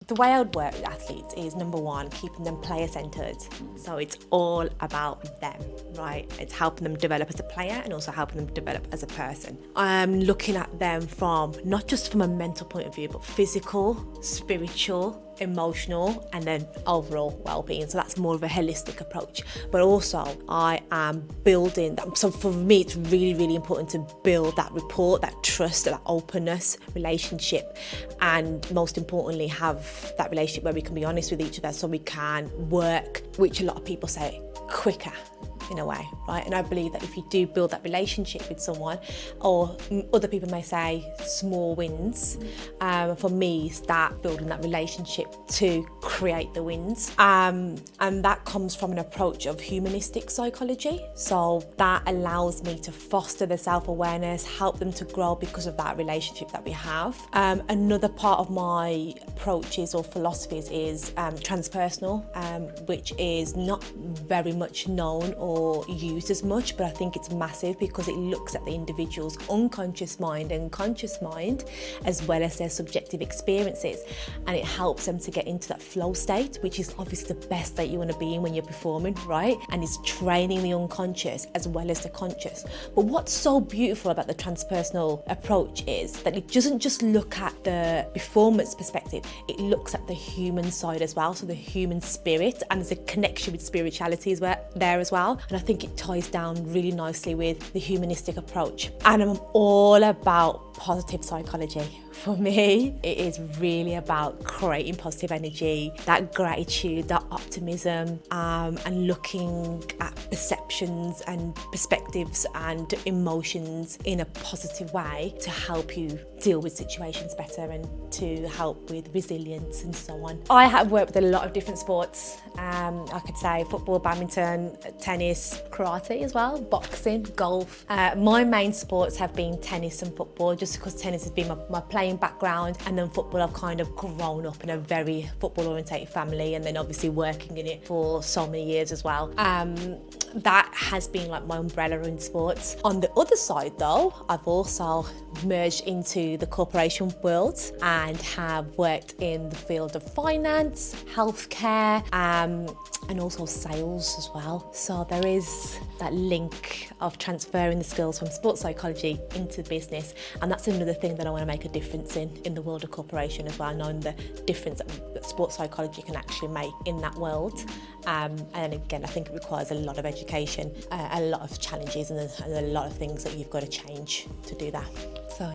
The way I would work with athletes is, number one, keeping them player-centred. So it's all about them, right? It's helping them develop as a player and also helping them develop as a person. I'm looking at them from, not just from a mental point of view, but physical, spiritual, emotional, and then overall well-being. So that's more of a holistic approach. But also I am building that. So for me, it's really, really important to build that rapport, that trust, that openness relationship, and most importantly, have that relationship where we can be honest with each other, so we can work, which a lot of people say, quicker in a way, right? And I believe that if you do build that relationship with someone, or other people may say small wins, for me, start building that relationship to create the wins. And that comes from an approach of humanistic psychology. So that allows me to foster the self-awareness, help them to grow because of that relationship that we have. Another part of my approaches or philosophies is transpersonal, which is not very much known or used as much, but I think it's massive because it looks at the individual's unconscious mind and conscious mind, as well as their subjective experiences, and it helps them to get into that flow state, which is obviously the best state you want to be in when you're performing, right? And it's training the unconscious as well as the conscious. But what's so beautiful about the transpersonal approach is that it doesn't just look at the performance perspective, it looks at the human side as well, so the human spirit, and there's a connection with spirituality as well, there as well. And I think it ties down really nicely with the humanistic approach. And I'm all about positive psychology. For me, it is really about creating positive energy, that gratitude, that optimism, and looking at perceptions and perspectives and emotions in a positive way to help you deal with situations better and to help with resilience and so on. I have worked with a lot of different sports. I could say football, badminton, tennis, karate as well, boxing, golf. My main sports have been tennis and football, just because tennis has been my playing background, and then football I've kind of grown up in a very football orientated family, and then obviously working in it for so many years as well. That has been like my umbrella in sports. On the other side though, I've also merged into the corporation world and have worked in the field of finance, healthcare, and also sales as well. So there is that link of transferring the skills from sports psychology into business, and that's another thing that I want to make a difference in the world of corporation as well, knowing the difference that sports psychology can actually make in that world. And again, I think it requires a lot of education, a lot of challenges, and a lot of things that you've got to change to do that. So